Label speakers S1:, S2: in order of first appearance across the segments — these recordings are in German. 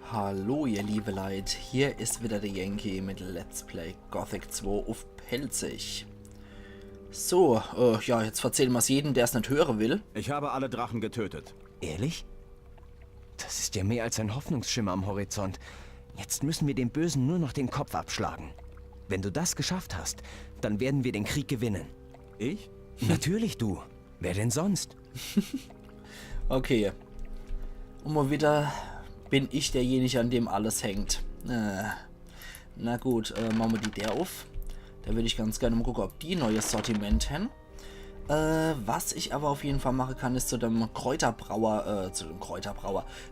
S1: Hallo ihr liebe Leid, hier ist wieder der Yankee mit Let's Play Gothic 2 auf Pelzig. So, ja, jetzt erzählen wir es jedem, der es nicht hören will.
S2: Ich habe alle Drachen getötet.
S3: Ehrlich? Das ist ja mehr als ein Hoffnungsschimmer am Horizont. Jetzt müssen wir dem Bösen nur noch den Kopf abschlagen. Wenn du das geschafft hast, dann werden wir den Krieg gewinnen.
S2: Ich?
S3: Natürlich du. Wer denn sonst?
S1: Okay. Und mal wieder bin ich derjenige, an dem alles hängt. Na gut, machen wir die der auf. Da würde ich ganz gerne mal gucken, ob die neues Sortiment haben. Was ich aber auf jeden Fall machen kann, ist zu dem Kräuterbrauer,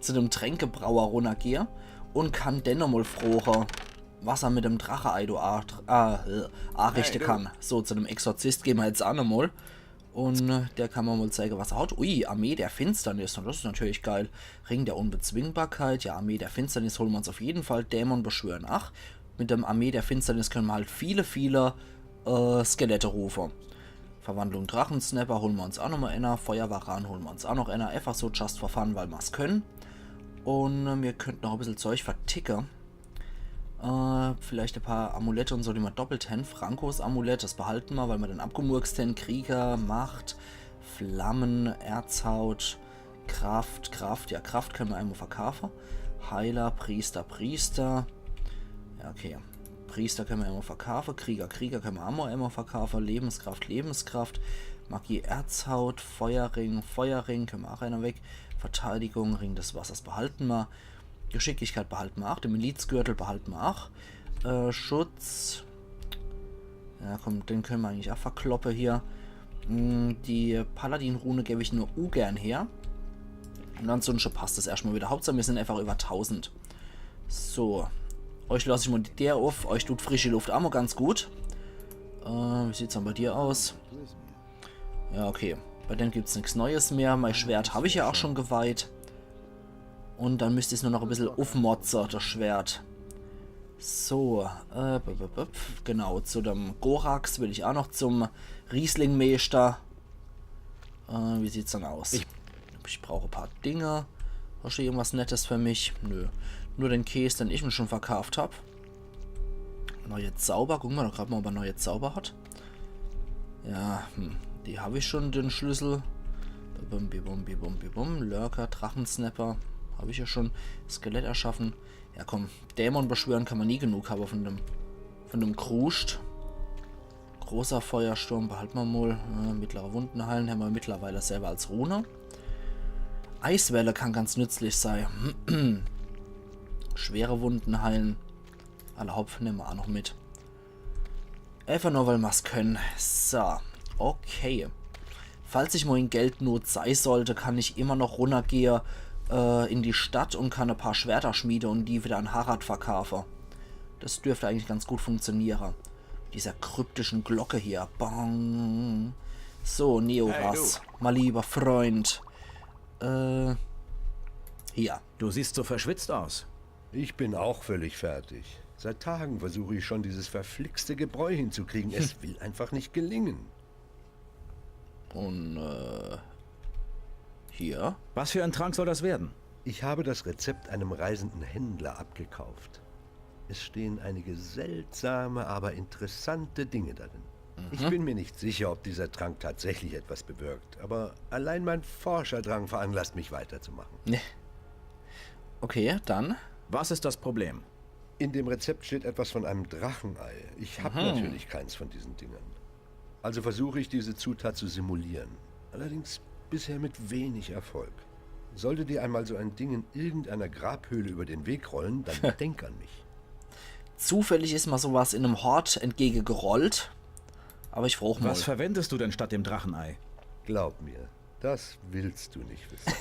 S1: zu dem Tränkebrauer runtergehen und kann dann nochmal froher, was er mit dem Drache-Ei anrichten kann. So, zu dem Exorzist gehen wir jetzt auch nochmal. Und der kann man mal zeigen, was er hat. Ui, Armee der Finsternis. Und das ist natürlich geil. Ring der Unbezwingbarkeit. Ja, Armee der Finsternis holen wir uns auf jeden Fall. Dämon beschwören. Ach, mit dem Armee der Finsternis können wir halt viele Skelette rufen. Verwandlung Drachensnapper holen wir uns auch nochmal einer. Feuerwaran holen wir uns auch noch einer. Einfach so just for fun, weil wir es können. Und wir könnten noch ein bisschen Zeug verticken. Vielleicht ein paar Amulette und so, die wir doppelt haben. Frankos Amulett, das behalten wir, weil wir dann abgemurkst haben. Krieger, Macht, Flammen, Erzhaut, Kraft. Ja, Kraft können wir einmal verkaufen. Heiler, Priester. Ja, okay. Priester können wir einmal verkaufen. Krieger können wir auch einmal verkaufen. Lebenskraft. Magie, Erzhaut, Feuerring können wir auch einer weg. Verteidigung, Ring des Wassers behalten wir. Geschicklichkeit behalten wir auch. Den Milizgürtel behalten wir auch. Schutz. Ja, komm, den können wir eigentlich auch verkloppen hier. Die Paladin-Rune gebe ich nur ungern her. Und ansonsten passt das erstmal wieder. Hauptsache, wir sind einfach über 1000. So. Euch lasse ich mal der auf. Euch tut frische Luft auch mal ganz gut. Wie sieht es dann bei dir aus? Ja, okay. Bei dem gibt es nichts Neues mehr. Mein Schwert habe ich ja auch schon geweiht. Und dann müsste es nur noch ein bisschen aufmotzen, das Schwert. So, genau, zu dem Gorax will ich auch noch zum Rieslingmeister. Wie sieht's dann aus? Ich brauche ein paar Dinge. Hast du irgendwas Nettes für mich? Nö. Nur den Käse, den ich mir schon verkauft habe. Neue Zauber. Gucken wir doch gerade mal, ob er neue Zauber hat. Ja, die habe ich schon, den Schlüssel. Lurker, Drachensnapper. Habe ich ja schon. Skelett erschaffen. Ja komm, Dämon beschwören kann man nie genug haben von dem Kruscht. Großer Feuersturm, behalten wir mal. Mittlere Wunden heilen haben wir mittlerweile selber als Rune. Eiswelle kann ganz nützlich sein. Schwere Wunden heilen. Alle Hopfen nehmen wir auch noch mit. Einfach nur, weil wir es können. So, okay. Falls ich mal in Geldnot sein sollte, kann ich immer noch runtergehen in die Stadt und kann ein paar Schwerter schmieden und die wieder an Harald verkaufen. Das dürfte eigentlich ganz gut funktionieren. Dieser kryptischen Glocke hier. Bang. So, Neoras, hey, mein lieber Freund. Hier.
S2: Du siehst so verschwitzt aus.
S4: Ich bin auch völlig fertig. Seit Tagen versuche ich schon, dieses verflixte Gebräu hinzukriegen. Es will einfach nicht gelingen.
S1: Und, hier.
S2: Was für ein Trank soll das werden?
S4: Ich habe das Rezept einem reisenden Händler abgekauft. Es stehen einige seltsame, aber interessante Dinge darin. Ich bin mir nicht sicher, ob dieser Trank tatsächlich etwas bewirkt, aber allein mein Forscherdrang veranlasst mich weiterzumachen.
S1: Okay, dann.
S2: Was ist das Problem?
S4: In dem Rezept steht etwas von einem Drachenei. Ich habe natürlich keins von diesen Dingern. Also versuche ich, diese Zutat zu simulieren. Allerdings bisher mit wenig Erfolg. Sollte dir einmal so ein Ding in irgendeiner Grabhöhle über den Weg rollen, dann denk an mich.
S1: Zufällig ist mal sowas in einem Hort entgegengerollt. Aber ich frage mal.
S2: Was verwendest du denn statt dem Drachenei?
S4: Glaub mir, das willst du nicht wissen.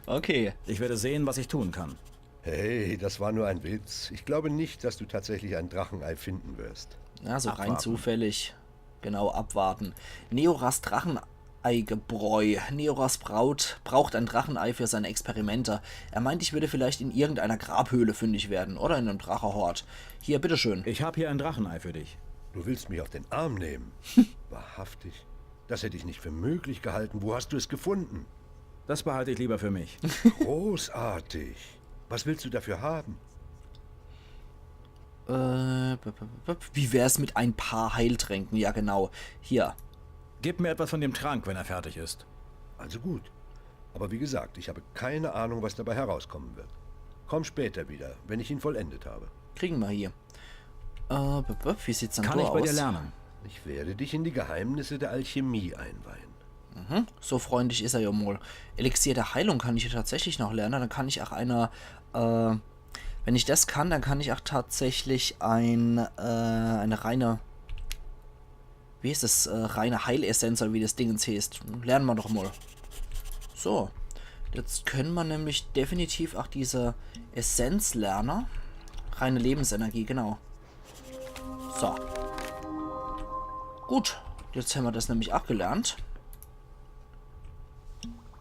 S1: Okay.
S2: Ich werde sehen, was ich tun kann.
S4: Hey, das war nur ein Witz. Ich glaube nicht, dass du tatsächlich ein Drachenei finden wirst.
S1: Ja, so
S2: Abwarten.
S1: rein zufällig. Genau, abwarten. Neoras Drachenei-Gebräu. Neoras braucht ein Drachenei für seine Experimente. Er meint, ich würde vielleicht in irgendeiner Grabhöhle fündig werden. Oder in einem Drachehort. Hier, bitteschön.
S2: Ich habe hier ein Drachenei für dich.
S4: Du willst mich auf den Arm nehmen? Wahrhaftig. Das hätte ich nicht für möglich gehalten. Wo hast du es gefunden?
S2: Das behalte ich lieber für mich.
S4: Großartig. Was willst du dafür haben?
S1: Wie wär's mit ein paar Heiltränken? Ja, genau. Hier.
S2: Gib mir etwas von dem Trank, wenn er fertig ist.
S4: Also gut. Aber wie gesagt, ich habe keine Ahnung, was dabei herauskommen wird. Komm später wieder, wenn ich ihn vollendet habe.
S1: Kriegen wir hier. Wie sieht's dann
S2: Kann
S1: so
S2: ich bei
S1: aus?
S2: dir lernen?
S4: Ich werde dich in die Geheimnisse der Alchemie einweihen.
S1: So freundlich ist er ja mal. Elixier der Heilung kann ich ja tatsächlich noch lernen. Dann kann ich auch wenn ich das kann, dann kann ich auch tatsächlich eine reine, wie ist es, reine Heilessenz oder wie das Ding heißt. Lernen wir doch mal. So, jetzt können wir nämlich definitiv auch diese Essenz lernen. Reine Lebensenergie, genau. So. Gut, jetzt haben wir das nämlich auch gelernt.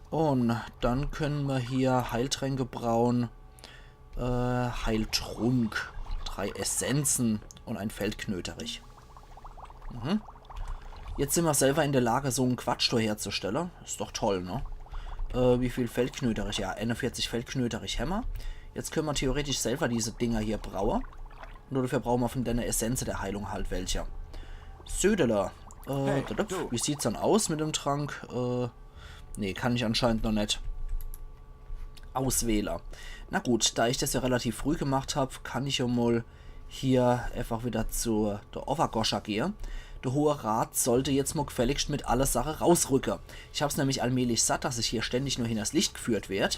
S1: Und dann können wir hier Heiltränke brauen. Heiltrunk. 3 Essenzen und ein Feldknöterich. Jetzt sind wir selber in der Lage, so einen Quatsch herzustellen. Ist doch toll, ne? Wie viel Feldknöterich? Ja, 41 Feldknöterich Hämmer. Jetzt können wir theoretisch selber diese Dinger hier brauen. Nur dafür brauchen wir von der Essenz der Heilung halt welche. Södeler.
S3: Hey, du.
S1: Wie sieht's dann aus mit dem Trank? Nee, kann ich anscheinend noch nicht. Auswähler. Na gut, da ich das ja relativ früh gemacht habe, kann ich ja mal hier einfach wieder zu der Overgoscha gehen. Der Hohe Rat sollte jetzt mal gefälligst mit aller Sache rausrücken. Ich habe es nämlich allmählich satt, dass ich hier ständig nur hinters Licht geführt werde.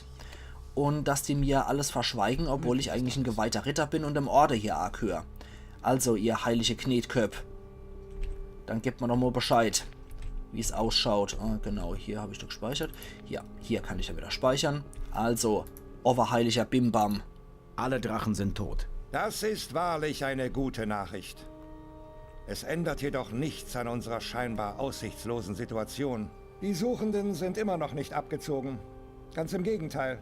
S1: Und dass die mir alles verschweigen, obwohl ich eigentlich ein geweihter Ritter bin und im Orde hier arg höre. Also, ihr heilige Knetköp. Dann gebt mir doch mal Bescheid, wie es ausschaut. Genau, hier habe ich doch gespeichert. Hier kann ich ja wieder speichern. Also, overheiliger Bimbam.
S2: Alle Drachen sind tot.
S5: Das ist wahrlich eine gute Nachricht. Es ändert jedoch nichts an unserer scheinbar aussichtslosen Situation. Die Suchenden sind immer noch nicht abgezogen. Ganz im Gegenteil.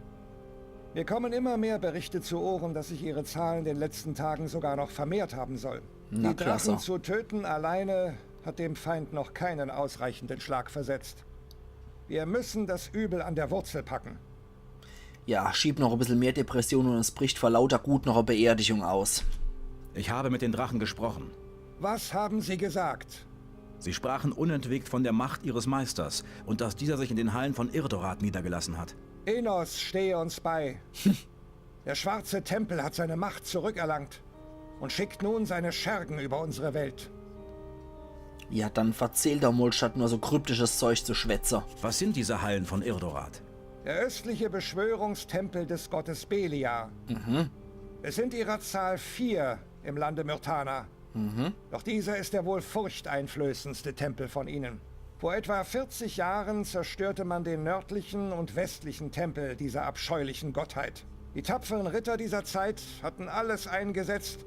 S5: Mir kommen immer mehr Berichte zu Ohren, dass sich ihre Zahl in den letzten Tagen sogar noch vermehrt haben soll.
S1: Na,
S5: Die
S1: klasse.
S5: Drachen zu töten alleine hat dem Feind noch keinen ausreichenden Schlag versetzt. Wir müssen das Übel an der Wurzel packen.
S1: Ja, schieb noch ein bisschen mehr Depression und es bricht vor lauter Gut noch eine Beerdigung aus.
S2: Ich habe mit den Drachen gesprochen.
S5: Was haben Sie gesagt?
S2: Sie sprachen unentwegt von der Macht ihres Meisters und dass dieser sich in den Hallen von Irdorat niedergelassen hat.
S5: Enos stehe uns bei. Der schwarze Tempel hat seine Macht zurückerlangt und schickt nun seine Schergen über unsere Welt.
S1: Ja, dann verzähl doch mal, statt nur so kryptisches Zeug zu schwätzen.
S2: Was sind diese Hallen von Irdorat?
S5: Der östliche Beschwörungstempel des Gottes Belia. Es sind ihrer Zahl 4 im Lande Myrtana. Doch dieser ist der wohl furchteinflößendste Tempel von ihnen. Vor etwa 40 Jahren zerstörte man den nördlichen und westlichen Tempel dieser abscheulichen Gottheit. Die tapferen Ritter dieser Zeit hatten alles eingesetzt,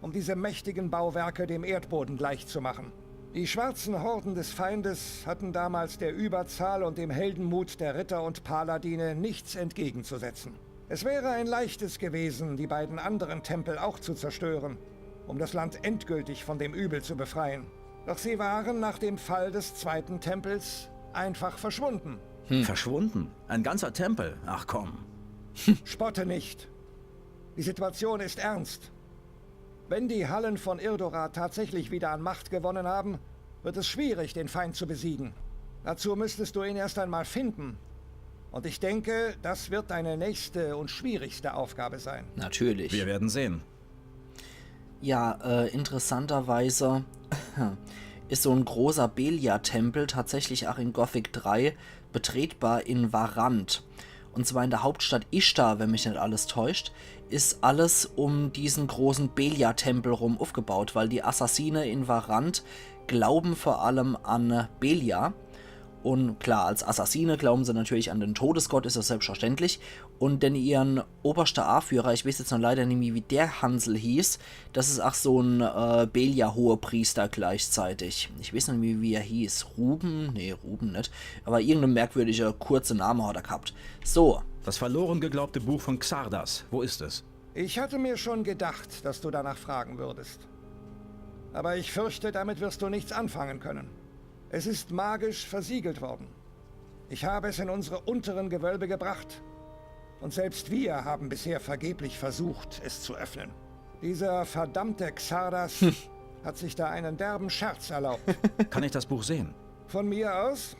S5: um diese mächtigen Bauwerke dem Erdboden gleichzumachen. Die schwarzen Horden des Feindes hatten damals der Überzahl und dem Heldenmut der Ritter und Paladine nichts entgegenzusetzen. Es wäre ein leichtes gewesen, die beiden anderen Tempel auch zu zerstören, um das Land endgültig von dem Übel zu befreien. Doch sie waren nach dem Fall des zweiten Tempels einfach verschwunden.
S2: Verschwunden? Ein ganzer Tempel? Ach komm.
S5: Spotte nicht. Die Situation ist ernst. Wenn die Hallen von Irdorat tatsächlich wieder an Macht gewonnen haben, wird es schwierig, den Feind zu besiegen. Dazu müsstest du ihn erst einmal finden. Und ich denke, das wird deine nächste und schwierigste Aufgabe sein.
S1: Natürlich.
S2: Wir werden sehen.
S1: Ja, interessanterweise ist so ein großer Belia-Tempel tatsächlich auch in Gothic 3 betretbar in Varant. Und zwar in der Hauptstadt Ishtar, wenn mich nicht alles täuscht, ist alles um diesen großen Belia-Tempel rum aufgebaut, weil die Assassine in Varant glauben vor allem an Belia. Und klar, als Assassine glauben sie natürlich an den Todesgott, ist das selbstverständlich. Und denn ihren oberster A-Führer, ich weiß jetzt noch leider nicht mehr, wie der Hansel hieß, das ist auch so ein Belia-Hohepriester gleichzeitig. Ich weiß nicht mehr, wie er hieß. Ruben? Nee, Ruben nicht. Aber irgendein merkwürdiger, kurzer Name hat er gehabt. So.
S2: Das verloren geglaubte Buch von Xardas. Wo ist es?
S5: Ich hatte mir schon gedacht, dass du danach fragen würdest. Aber ich fürchte, damit wirst du nichts anfangen können. Es ist magisch versiegelt worden. Ich habe es in unsere unteren Gewölbe gebracht. Und selbst wir haben bisher vergeblich versucht, es zu öffnen. Dieser verdammte Xardas hat sich da einen derben Scherz erlaubt.
S2: Kann ich das Buch sehen?
S5: Von mir aus?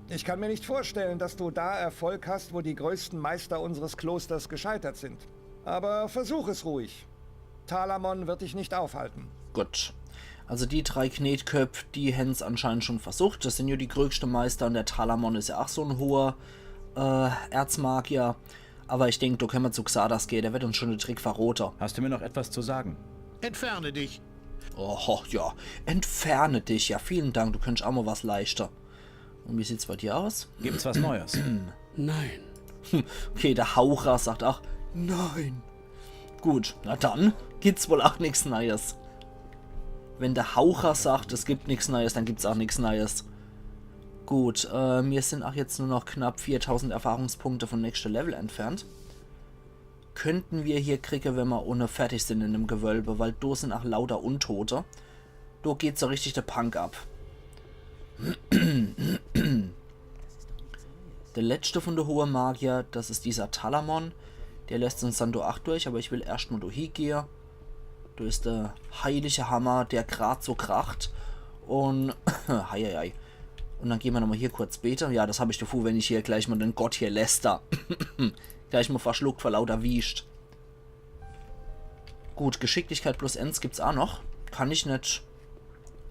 S5: Ich kann mir nicht vorstellen, dass du da Erfolg hast, wo die größten Meister unseres Klosters gescheitert sind. Aber versuch es ruhig. Talamon wird dich nicht aufhalten.
S1: Gut. Also die 3 Knetköpfe, die haben es anscheinend schon versucht. Das sind ja die größten Meister und der Talamon ist ja auch so ein hoher Erzmagier. Aber ich denke, da können wir zu Xardas gehen. Der wird uns schon den Trick verroten.
S2: Hast du mir noch etwas zu sagen?
S6: Entferne dich.
S1: Oh, ja. Entferne dich. Ja, vielen Dank. Du könntest auch mal was leichter. Und wie sieht's bei dir aus?
S2: Gibt's was Neues?
S6: Nein.
S1: Okay, der Haucher sagt auch nein. Gut, na dann gibt's wohl auch nichts Neues. Wenn der Haucher sagt, es gibt nichts Neues, dann gibt's auch nichts Neues. Gut, wir sind auch jetzt nur noch knapp 4000 Erfahrungspunkte vom nächsten Level entfernt. Könnten wir hier kriegen, wenn wir ohne fertig sind in dem Gewölbe, weil da sind auch lauter Untote. Da geht so richtig der Punk ab. Der letzte von der hohen Magier, das ist dieser Talamon. Der lässt uns dann da auch durch, aber ich will erstmal da hingehen. Da ist der heilige Hammer, der gerade so kracht. Und heieiei. Und dann gehen wir nochmal hier kurz beten. Ja, das habe ich davor, wenn ich hier gleich mal den Gott hier läster. Gleich mal verschluckt vor lauter Wiescht. Gut, Geschicklichkeit plus Ends gibt es auch noch. Kann ich nicht.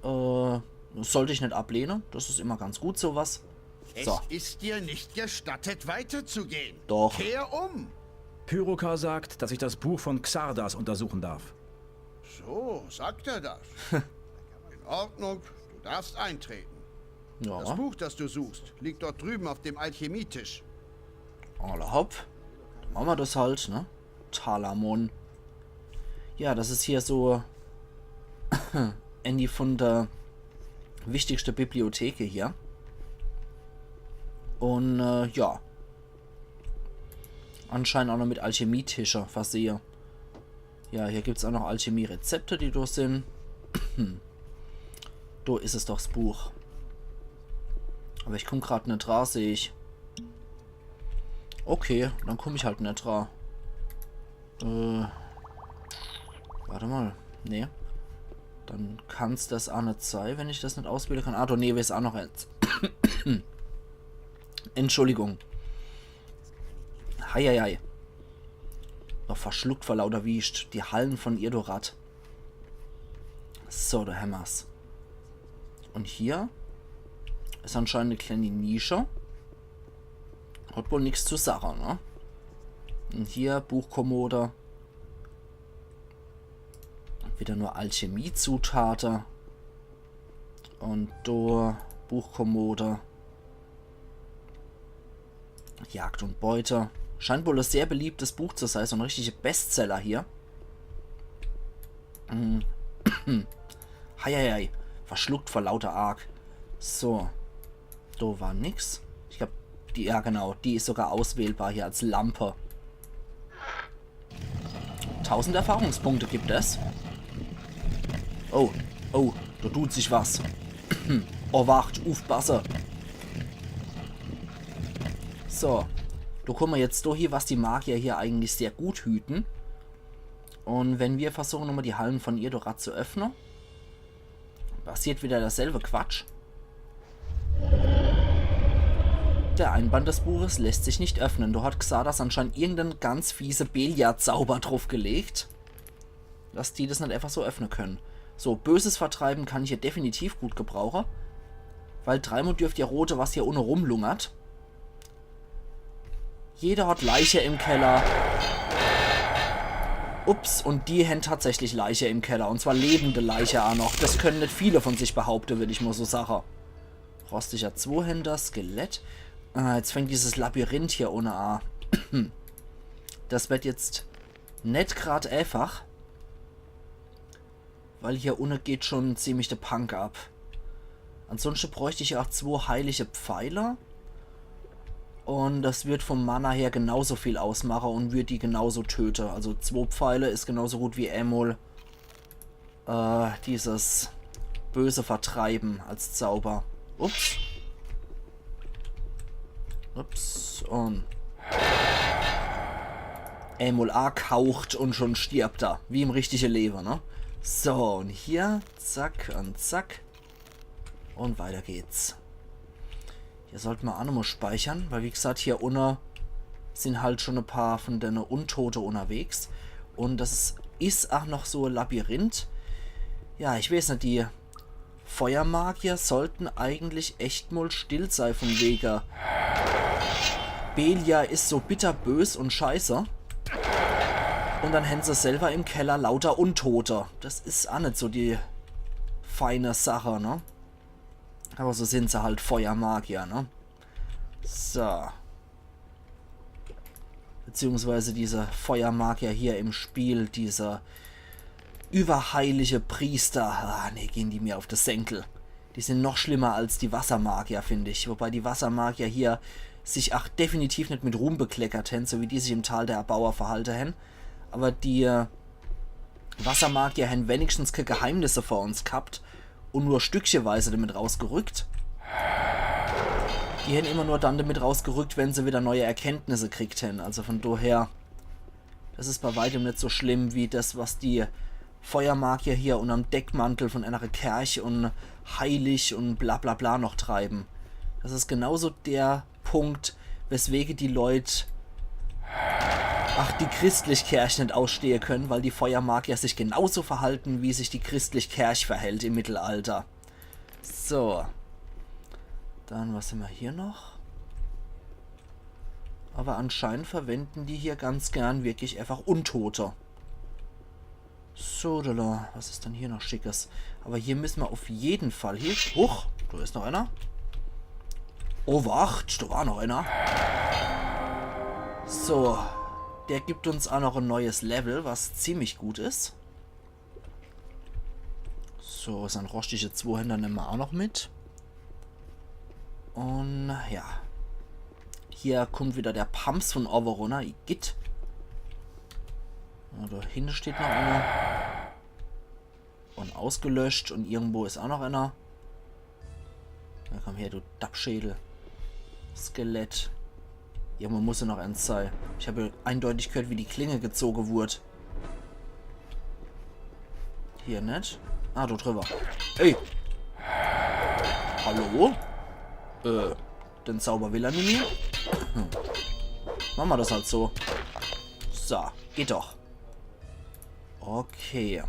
S1: Sollte ich nicht ablehnen. Das ist immer ganz gut, sowas. So.
S6: Es ist dir nicht gestattet, weiterzugehen.
S1: Doch.
S6: Kehr um.
S2: Pyrokar sagt, dass ich das Buch von Xardas untersuchen darf.
S6: So, sagt er das. In Ordnung, du darfst eintreten. Das
S1: Ja.
S6: Buch, das du suchst, liegt dort drüben auf dem Alchemietisch.
S1: Alle hopp. Dann machen wir das halt, ne? Talamon. Ja, das ist hier so Ende von der wichtigste Bibliothek hier. Und ja. Anscheinend auch noch mit Alchemietische versehe. Ja, hier gibt es auch noch Alchemie-Rezepte, die durch sind. Da ist es doch das Buch. Aber ich komme gerade nicht dran, sehe ich. Okay, dann komme ich halt nicht dran. Warte mal. Nee. Dann kann es das auch nicht sein, wenn ich das nicht auswählen kann. Ah, doch, nee, wir ist auch noch jetzt. Entschuldigung. Heieiei. Noch verschluckt vor lauter Wiescht. Die Hallen von Irdorat. So, der Hammers. Und hier ist anscheinend eine kleine Nische. Hat wohl nichts zu sagen, ne? Und hier Buchkommode. Wieder nur Alchemiezutaten. Und da Buchkommode. Jagd und Beute. Scheint wohl ein sehr beliebtes Buch zu sein. So ein richtiger Bestseller hier. Heieiei. Verschluckt vor lauter Arg. So. Da war nix. Ich glaube, die, ja genau, die ist sogar auswählbar hier als Lampe. 1000 Erfahrungspunkte gibt es. Oh, oh, da tut sich was. Oh, wacht, aufpasse. So. Da kommen wir jetzt durch hier, was die Magier hier eigentlich sehr gut hüten. Und wenn wir versuchen, nochmal die Hallen von Irdorat zu öffnen, passiert wieder dasselbe Quatsch. Der Einband des Buches lässt sich nicht öffnen. Da hat Xardas anscheinend irgendeinen ganz fiese Belia-Zauber drauf gelegt, dass die das nicht einfach so öffnen können. So, Böses vertreiben kann ich hier definitiv gut gebrauchen. Weil dreimal dürft ihr Rote, was hier ohne rumlungert. Jeder hat Leiche im Keller. Ups, und die haben tatsächlich Leiche im Keller. Und zwar lebende Leiche auch noch. Das können nicht viele von sich behaupten, würde ich mal so sagen. Rostiger Zweihänder, Skelett. Jetzt fängt dieses Labyrinth hier ohne A. Das wird jetzt nicht gerade einfach. Weil hier ohne geht schon ziemlich der Punk ab. Ansonsten bräuchte ich auch 2 heilige Pfeiler. Und das wird vom Mana her genauso viel ausmachen und wird die genauso töten. Also 2 Pfeile ist genauso gut wie einmal dieses böse Vertreiben als Zauber. Ups. Ups, und Emul A kaucht und schon stirbt er. Wie im richtigen Leben, ne? So, und hier, zack und zack. Und weiter geht's. Hier sollten wir auch nochmal speichern, weil wie gesagt, hier unten sind halt schon ein paar von den Untote unterwegs. Und das ist auch noch so ein Labyrinth. Ja, ich weiß nicht, die Feuermagier sollten eigentlich echt mal still sein von wegen. Belia ist so bitterbös und scheiße. Und dann haben sie selber im Keller lauter Untote. Das ist auch nicht so die feine Sache, ne? Aber so sind sie halt Feuermagier, ne? So. Beziehungsweise diese Feuermagier hier im Spiel, dieser überheilige Priester. Ah, ne, gehen die mir auf das Senkel. Die sind noch schlimmer als die Wassermagier, finde ich. Wobei die Wassermagier hier sich auch definitiv nicht mit Ruhm bekleckert haben, so wie die sich im Tal der Erbauer verhalten haben. Aber die Wassermagier haben wenigstens keine Geheimnisse vor uns gehabt und nur stückchenweise damit rausgerückt. Die haben immer nur dann damit rausgerückt, wenn sie wieder neue Erkenntnisse gekriegt haben. Also von daher, das ist bei weitem nicht so schlimm wie das, was die Feuermagier hier unterm Deckmantel von einer Kirche und heilig und bla bla bla noch treiben. Das ist genauso der Punkt, weswegen die Leute die Christlich-Kirche nicht ausstehen können, weil die Feuermagier sich genauso verhalten, wie sich die Christlich-Kirche verhält im Mittelalter. So. Dann, was haben wir hier noch? Aber anscheinend verwenden die hier ganz gern wirklich einfach Untote. So, was ist denn hier noch Schickes? Aber hier müssen wir auf jeden Fall hier... Huch, da ist noch einer. Oh, wacht, da war noch einer. So, der gibt uns auch noch ein neues Level, was ziemlich gut ist. So, sein rostige Zweihänder nehmen wir auch noch mit. Und ja. Hier kommt wieder der Pumps von Overrunner. Igitt. Da hinten steht noch einer. Und ausgelöscht. Und irgendwo ist auch noch einer. Na komm her, du Dappschädel. Skelett. Irgendwo muss ja noch eins sein. Ich habe eindeutig gehört, wie die Klinge gezogen wurde. Hier nicht. Ah, du drüber. Ey! Hallo? Den Zauber will er nicht mehr. Machen wir das halt so. So, geht doch. Okay.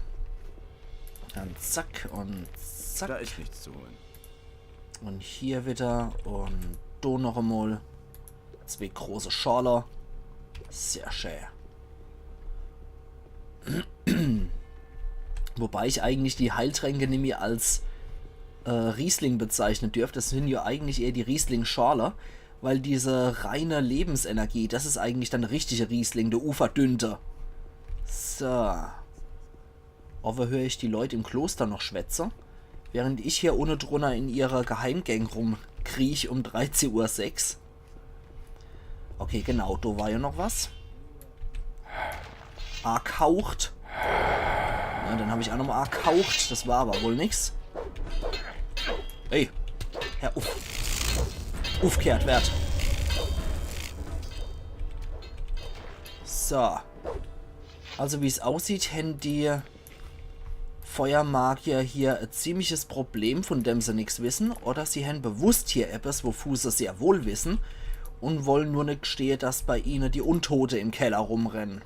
S1: Dann zack und zack.
S2: Da ist nichts zu holen.
S1: Und hier wieder. Und da noch einmal. 2 große Schorler. Sehr schön. Wobei ich eigentlich die Heiltränke nicht mehr als Riesling bezeichnen dürfte. Das sind ja eigentlich eher die Riesling-Schorler, weil diese reine Lebensenergie, das ist eigentlich dann der richtige Riesling, der Uverdünnte. So. Aber höre ich die Leute im Kloster noch schwätzen, während ich hier ohne drunter in ihrer Geheimgang rumkriech um 13:06 Uhr. Okay, genau, da war ja noch was. Kaucht. Ja, dann habe ich auch nochmal kaucht. Das war aber wohl nichts. Ey, Herr Aufkehrt wert. So. Also wie es aussieht, haben die Feuermagier hier ein ziemliches Problem, von dem sie nichts wissen. Oder sie haben bewusst hier etwas, wofür sie sehr wohl wissen. Und wollen nur nicht gestehen, dass bei ihnen die Untote im Keller rumrennen.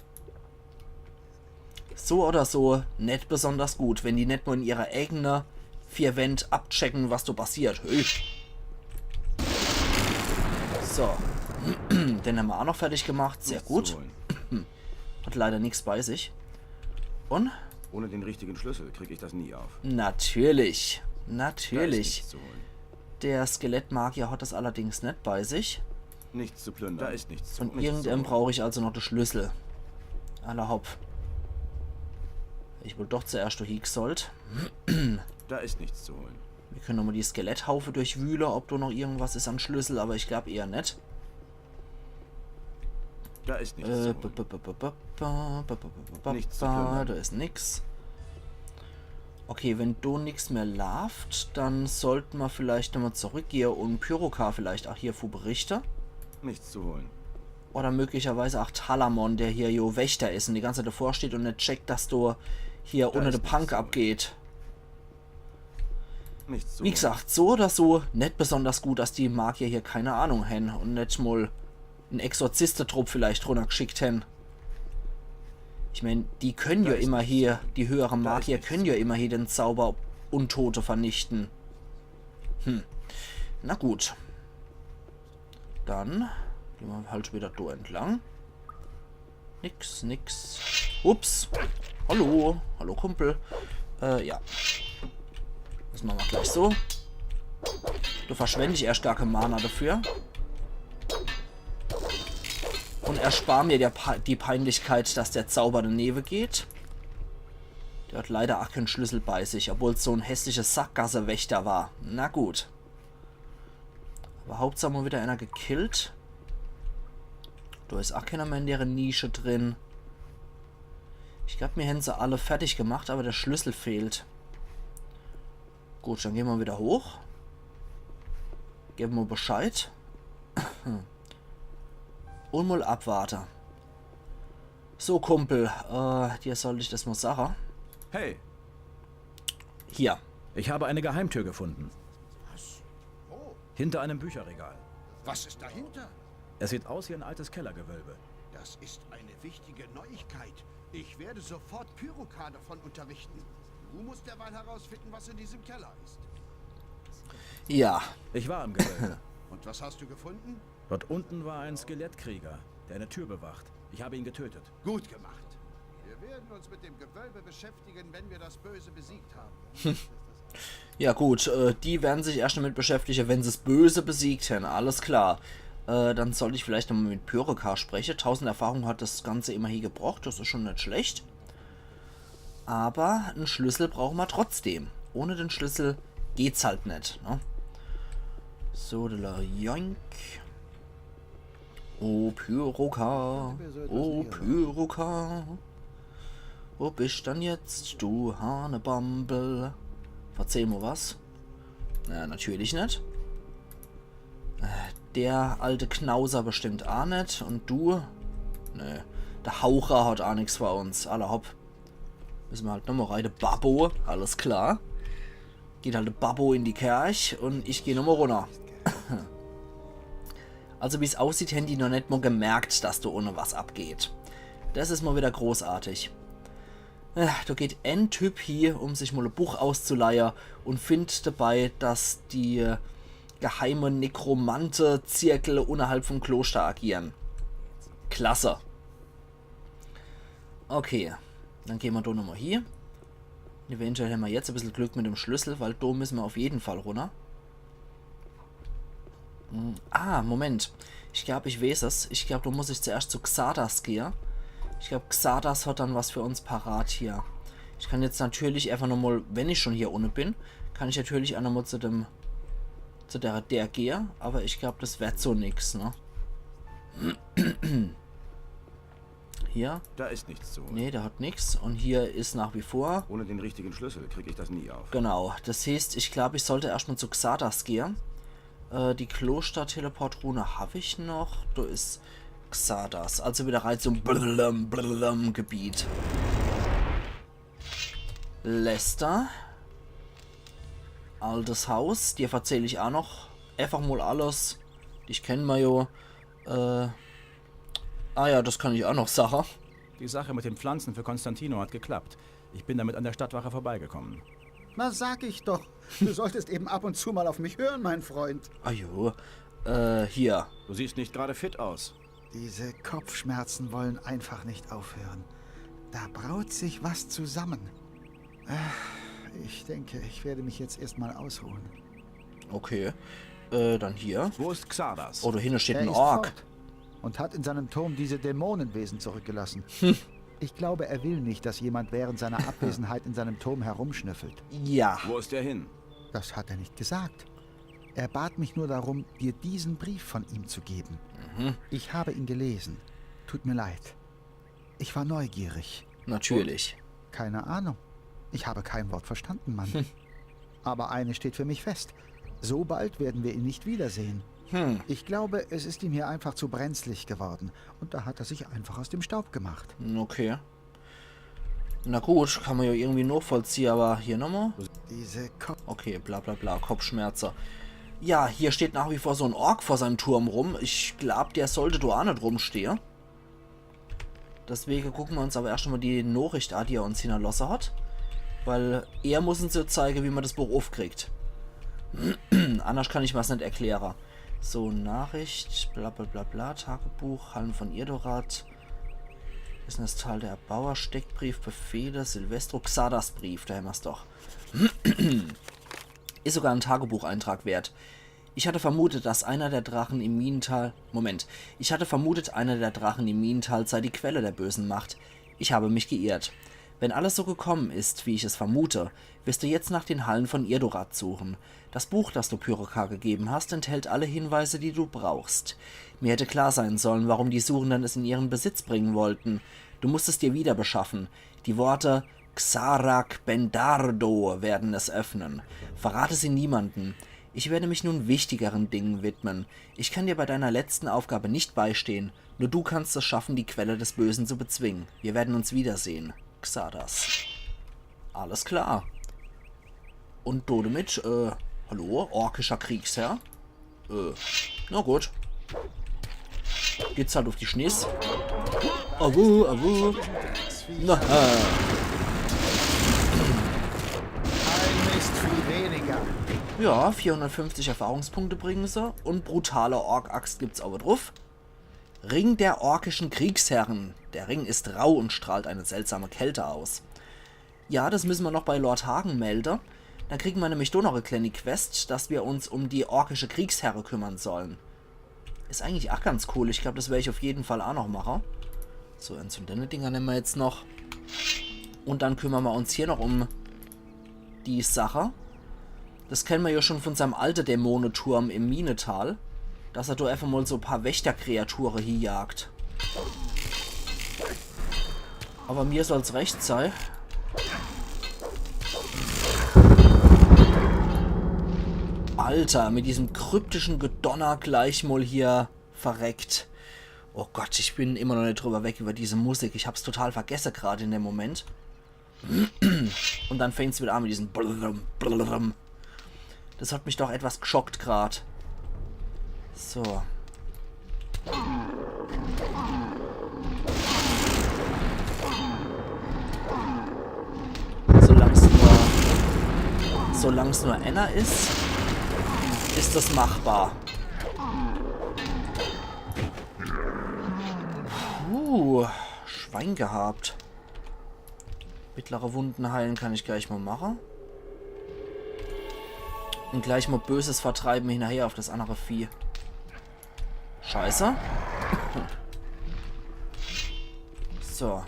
S1: So oder so, nicht besonders gut, wenn die nicht nur in ihrer eigenen 4 Wände abchecken, was da passiert. Hey. So. Den haben wir auch noch fertig gemacht. Sehr gut. Hat leider nichts bei sich. Und?
S2: Ohne den richtigen Schlüssel kriege ich das nie auf.
S1: Natürlich.
S2: Da ist
S1: Natürlich.
S2: nichts zu holen.
S1: Der Skelettmagier hat das allerdings nicht bei sich.
S2: Nichts zu plündern. Da ist nichts zu
S1: Von irgendeinem brauche ich also noch den Schlüssel. Aller Hopf. Ich wohl doch zuerst durch sollt.
S2: Da ist nichts zu holen.
S1: Wir können nochmal die Skeletthaufe durchwühlen, ob da noch irgendwas ist an Schlüssel, aber ich glaube eher nicht.
S2: Da ist nichts zu holen. Nichts zu plündern.
S1: Da ist nix. Okay, wenn du nichts mehr läuft, dann sollten wir vielleicht nochmal zurückgehen und Pyroka vielleicht auch hierfür berichten.
S2: Nichts zu holen.
S1: Oder möglicherweise auch Talamon, der hier jo Wächter ist und die ganze Zeit davor steht und nicht checkt, dass du hier ohne den Punk abgeht.
S2: Nichts zu
S1: Wie
S2: holen.
S1: gesagt, so oder so nicht besonders gut, dass die Magier hier keine Ahnung haben und nicht mal einen Exorzistentrupp vielleicht runtergeschickt haben. Ich meine, die können ja immer hier, die höheren Magier können ja immer hier den Zauber Untote vernichten. Na gut. Dann gehen wir halt wieder da entlang. Nix. Ups. Hallo. Hallo, Kumpel. Ja. Das machen wir gleich so. Du verschwende ich erst gar keine Mana dafür. Und erspar mir die Peinlichkeit, dass der Zauber daneben geht. Der hat leider auch keinen Schlüssel bei sich, obwohl es so ein hässliches Sackgassewächter war. Na gut. Aber Hauptsache mal wieder einer gekillt. Da ist auch keiner mehr in deren Nische drin. Ich glaube, mir hätten sie alle fertig gemacht, aber der Schlüssel fehlt. Gut, dann gehen wir wieder hoch. Geben wir Bescheid. Und mal abwarten. So, Kumpel, dir sollte ich das mal sagen.
S2: Hey,
S1: Hier.
S2: ich habe eine Geheimtür gefunden.
S6: Was? Wo?
S2: Hinter einem Bücherregal.
S6: Was ist dahinter?
S2: Es sieht aus wie ein altes Kellergewölbe.
S6: Das ist eine wichtige Neuigkeit. Ich werde sofort Pyrokar davon unterrichten. Du musst derweil herausfinden, was in diesem Keller ist.
S1: Ja.
S2: Ich war im Gewölbe.
S6: Und was hast du gefunden?
S2: Dort unten war ein Skelettkrieger, der eine Tür bewacht. Ich habe ihn getötet.
S6: Gut gemacht. Wir werden uns mit dem Gewölbe beschäftigen, wenn wir das Böse besiegt haben.
S1: Ja gut, die werden sich erst damit beschäftigen, wenn sie das Böse besiegt haben. Alles klar. Dann sollte ich vielleicht nochmal mit Pyrokar sprechen. 1000 Erfahrung hat das Ganze immer hier gebraucht. Das ist schon nicht schlecht. Aber einen Schlüssel brauchen wir trotzdem. Ohne den Schlüssel geht's halt nicht. Ne? So, de la Joink. Oh, Pyrokar. Oh, Pyrokar. Wo bist dann jetzt, du Hanebambel? Verzeih mir was? Na, natürlich nicht. Der alte Knauser bestimmt auch nicht. Und du? Ne, der Haucher hat auch nichts bei uns. Alle hopp. Müssen wir halt nochmal rein. Babbo, alles klar. Geht halt der Babbo in die Kirche und ich gehe nochmal runter. Also wie es aussieht, haben die noch nicht mal gemerkt, dass da ohne was abgeht. Das ist mal wieder großartig. Da geht ein Typ hier, um sich mal ein Buch auszuleihen und findet dabei, dass die geheime Nekromante-Zirkel unterhalb vom Kloster agieren. Klasse. Okay, dann gehen wir da nochmal hier. Eventuell haben wir jetzt ein bisschen Glück mit dem Schlüssel, weil da müssen wir auf jeden Fall runter. Ah, Moment. Ich glaube, ich weiß es. Ich glaube, da muss ich zuerst zu Xardas gehen. Ich glaube, Xardas hat dann was für uns parat hier. Ich kann jetzt natürlich einfach nochmal, wenn ich schon hier unten bin, kann ich natürlich auch nochmal zu der gehen. Aber ich glaube, das wird so nix, ne? Hier?
S2: Da ist nichts zu holen.
S1: Ne, der hat nichts. Und hier ist nach wie vor.
S2: Ohne den richtigen Schlüssel kriege ich das nie auf.
S1: Genau. Das heißt, ich glaube, ich sollte erstmal zu Xardas gehen. Die Kloster-Teleportrune habe ich noch. Da ist Xardas. Also wieder rein zum Gebiet. Lester. Altes Haus. Dir erzähle ich auch noch. Einfach mal alles. Dich kennen wir ja. Ah ja, das kann ich auch noch sagen.
S2: Die Sache mit den Pflanzen für Konstantino hat geklappt. Ich bin damit an der Stadtwache vorbeigekommen.
S7: Na, sag ich doch. Du solltest eben ab und zu mal auf mich hören, mein Freund.
S1: Ah jo. Hier.
S2: Du siehst nicht gerade fit aus.
S7: Diese Kopfschmerzen wollen einfach nicht aufhören. Da braut sich was zusammen. Ich denke, ich werde mich jetzt erstmal ausruhen.
S1: Okay. Dann hier.
S2: Wo ist Xardas?
S1: Oh, da hinten steht
S7: Er
S1: ein
S7: ist
S1: Ork.
S7: fort und hat in seinem Turm diese Dämonenwesen zurückgelassen. Ich glaube, er will nicht, dass jemand während seiner Abwesenheit in seinem Turm herumschnüffelt.
S1: Ja.
S2: Wo ist der hin?
S7: Das hat er nicht gesagt. Er bat mich nur darum, dir diesen Brief von ihm zu geben. Ich habe ihn gelesen. Tut mir leid. Ich war neugierig.
S1: Natürlich.
S7: Keine Ahnung. Ich habe kein Wort verstanden, Mann. Aber eines steht für mich fest. So bald werden wir ihn nicht wiedersehen. Ich glaube, es ist ihm hier einfach zu brenzlig geworden. Und da hat er sich einfach aus dem Staub gemacht.
S1: Okay. Na gut, kann man ja irgendwie nachvollziehen, aber hier nochmal.
S7: Diese Kopf...
S1: Okay, bla bla bla, Kopfschmerzer. Ja, hier steht nach wie vor so ein Ork vor seinem Turm rum. Ich glaube, der sollte da auch nicht rumstehen. Deswegen gucken wir uns aber erst einmal die Nachricht an, die er uns hinterlassen hat. Weil er muss uns ja zeigen, wie man das Buch aufkriegt. Anders kann ich was nicht erklären. So, Nachricht, bla bla bla bla, Tagebuch, Hallen von Irdorat. Business-Teil der Erbauer, Steckbrief, Befehle, Silvestro, Xardas-Brief, da haben wir es doch. Ist sogar ein Tagebucheintrag wert. Ich hatte vermutet, dass einer der Drachen im Minental... Moment. Ich hatte vermutet, einer der Drachen im Minental sei die Quelle der bösen Macht. Ich habe mich geirrt. Wenn alles so gekommen ist, wie ich es vermute, wirst du jetzt nach den Hallen von Irdorat suchen. Das Buch, das du Pyrokar gegeben hast, enthält alle Hinweise, die du brauchst. Mir hätte klar sein sollen, warum die Suchenden es in ihren Besitz bringen wollten. Du musst es dir wieder beschaffen. Die Worte Xarak Bendardo werden es öffnen. Verrate sie niemandem. Ich werde mich nun wichtigeren Dingen widmen. Ich kann dir bei deiner letzten Aufgabe nicht beistehen. Nur du kannst es schaffen, die Quelle des Bösen zu bezwingen. Wir werden uns wiedersehen. Xardas. Alles klar. Und damit, hallo, orkischer Kriegsherr? Na gut. Geht's halt auf die Schnees. Awu, awu. Na,
S7: Ein Mist viel weniger.
S1: ja, 450 Erfahrungspunkte bringen sie. Und brutale Ork-Axt gibt's aber drauf. Ring der orkischen Kriegsherren. Der Ring ist rau und strahlt eine seltsame Kälte aus. Ja, das müssen wir noch bei Lord Hagen melden. Dann kriegen wir nämlich doch noch eine kleine Quest, dass wir uns um die orkische Kriegsherre kümmern sollen. Ist eigentlich auch ganz cool. Ich glaube, das werde ich auf jeden Fall auch noch machen. So, entzündende Dinger nehmen wir jetzt noch. Und dann kümmern wir uns hier noch um die Sache. Das kennen wir ja schon von seinem alten Dämonenturm im Minetal. Dass er da einfach mal so ein paar Wächterkreaturen hier jagt. Aber mir soll es recht sein. Alter, mit diesem kryptischen Gedonner gleich mal hier verreckt. Oh Gott, ich bin immer noch nicht drüber weg über diese Musik. Ich hab's total vergessen gerade in dem Moment. Und dann fängt's wieder an mit diesem Blum, Blum. Das hat mich doch etwas geschockt gerade. So. Solange es nur einer ist das machbar. Schwein gehabt. Mittlere Wunden heilen kann ich gleich mal machen. Und gleich mal Böses vertreiben hinterher auf das andere Vieh. Scheiße. So.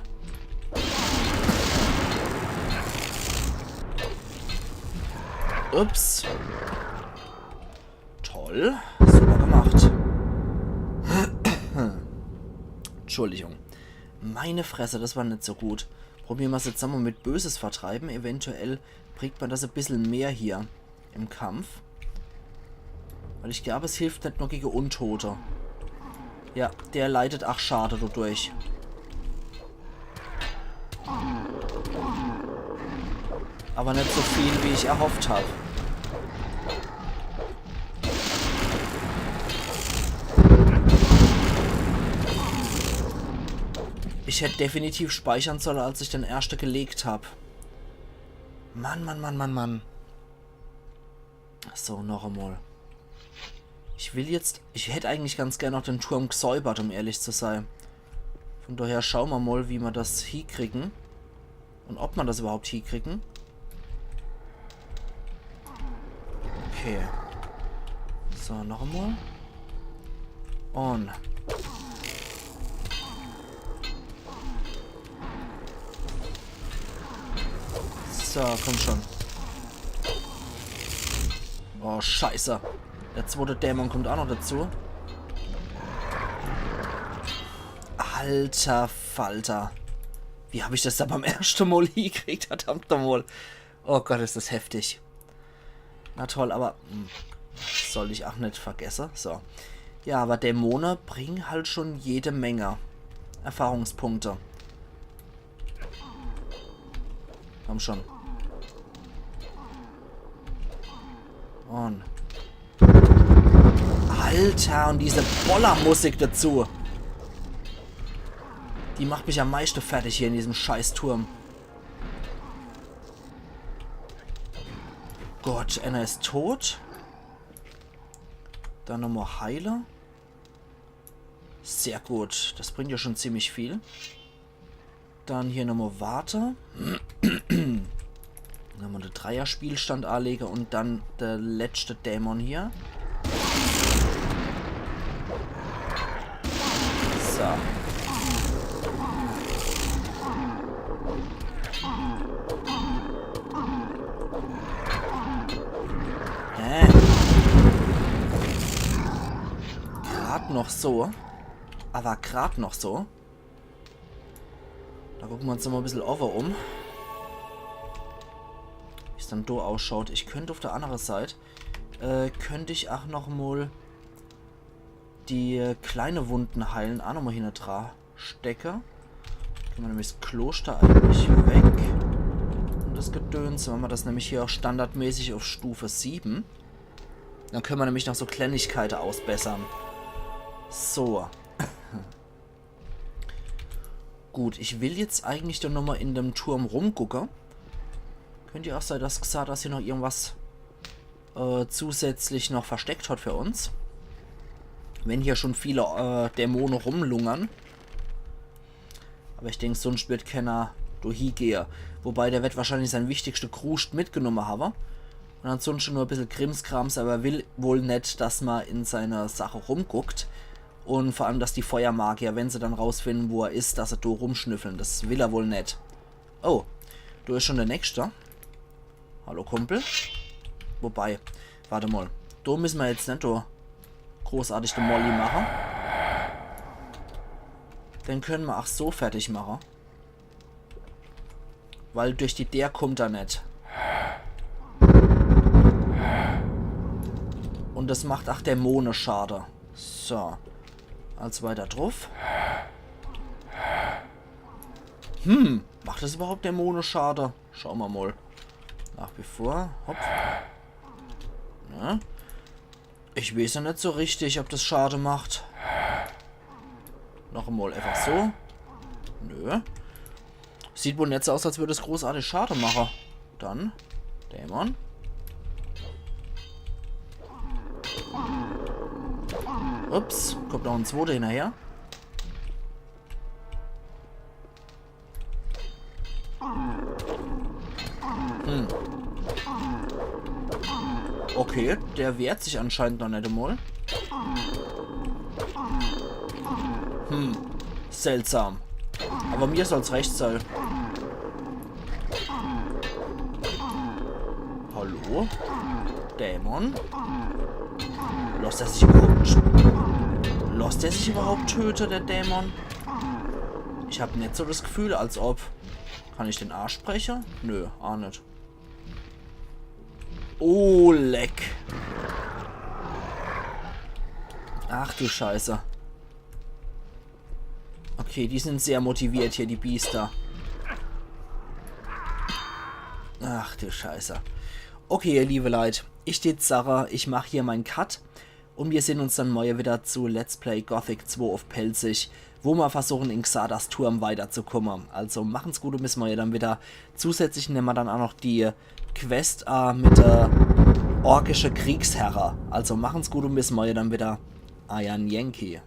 S1: Ups. Toll. Super gemacht. Entschuldigung. Meine Fresse, das war nicht so gut. Probieren wir es jetzt einmal mit Böses vertreiben. Eventuell bringt man das ein bisschen mehr hier im Kampf. Weil ich glaube, es hilft nicht nur gegen Untote. Ja, der leidet auch Schade dadurch. Aber nicht so viel, wie ich erhofft habe. Ich hätte definitiv speichern sollen, als ich den ersten gelegt habe. Mann, Mann, Mann, Mann, Mann. So, noch einmal. Ich hätte eigentlich ganz gerne noch den Turm gesäubert, um ehrlich zu sein. Von daher schauen wir mal, wie wir das hinkriegen. Und ob man das überhaupt hinkriegen. Okay. So, noch einmal. Und. So, komm schon. Oh, scheiße. Der zweite Dämon kommt auch noch dazu. Alter Falter. Wie habe ich das da beim ersten Mal hingekriegt? Verdammt nochmal. Oh Gott, ist das heftig. Na toll, aber Soll ich auch nicht vergessen. So. Ja, aber Dämonen bringen halt schon jede Menge Erfahrungspunkte. Komm schon. Und. Alter, und diese Bollermusik dazu. Die macht mich am meisten fertig hier in diesem Scheißturm. Gott, Anna ist tot. Dann nochmal Heiler. Sehr gut. Das bringt ja schon ziemlich viel. Dann hier nochmal Warte. Dann nochmal den Dreier-Spielstand anlegen und dann der letzte Dämon hier. So. Gerade noch so. Aber gerade noch so. Da gucken wir uns noch mal ein bisschen over um. Wie es dann da ausschaut. Ich könnte auf der anderen Seite, könnte ich auch noch mal die kleine Wunden heilen. Auch noch mal hinter dran stecken. Können wir nämlich das Kloster eigentlich weg. Und das Gedöns. Wenn wir das nämlich hier auch standardmäßig auf Stufe 7. Dann können wir nämlich noch so Kleinigkeiten ausbessern. So. Gut, ich will jetzt eigentlich dann nochmal in dem Turm rumgucken. Könnte ja auch sein, dass Xardas hier noch irgendwas zusätzlich noch versteckt hat für uns. Wenn hier schon viele Dämonen rumlungern. Aber ich denke, sonst wird keiner durchgehen. Wobei, der wird wahrscheinlich sein wichtigste Krust mitgenommen haben. Und ansonsten nur ein bisschen Krimskrams, aber will wohl nicht, dass man in seiner Sache rumguckt. Und vor allem, dass die Feuermagier, wenn sie dann rausfinden, wo er ist, dass sie da rumschnüffeln. Das will er wohl nicht. Oh, du ist schon der Nächste. Hallo Kumpel. Wobei, warte mal. Da müssen wir jetzt nicht da großartig den Molly machen. Den können wir auch so fertig machen. Weil durch die der kommt er nicht. Und das macht auch Dämonen schade. So. Als weiter drauf. Macht das überhaupt Dämonen schade? Schauen wir mal. Nach wie vor. Hopp. Ja. Ich weiß ja nicht so richtig, ob das schade macht. Noch einmal einfach so. Nö. Sieht wohl nicht so aus, als würde es großartig schade machen. Dann. Dämon. Ups, kommt noch ein zweiter hinterher. Okay, der wehrt sich anscheinend noch nicht einmal. Seltsam. Aber mir soll es recht sein. Hallo? Dämon? Lässt er sich überhaupt töten, der Dämon? Ich habe nicht so das Gefühl, als ob... Kann ich den Arsch brechen? Nö, auch nicht. Oh, leck. Ach du Scheiße. Okay, die sind sehr motiviert hier, die Biester. Ach du Scheiße. Okay, ihr liebe Leute. Ich steht Sarah, ich mache hier meinen Cut. Und wir sehen uns dann morgen wieder zu Let's Play Gothic 2 auf Pelzig, wo wir versuchen, in Xardas Turm weiterzukommen. Also machen's gut und bis morgen dann wieder. Zusätzlich nehmen wir dann auch noch die Quest mit der orkische Kriegsherrer. Also machen's gut und bis morgen dann wieder. Ayan Yankee.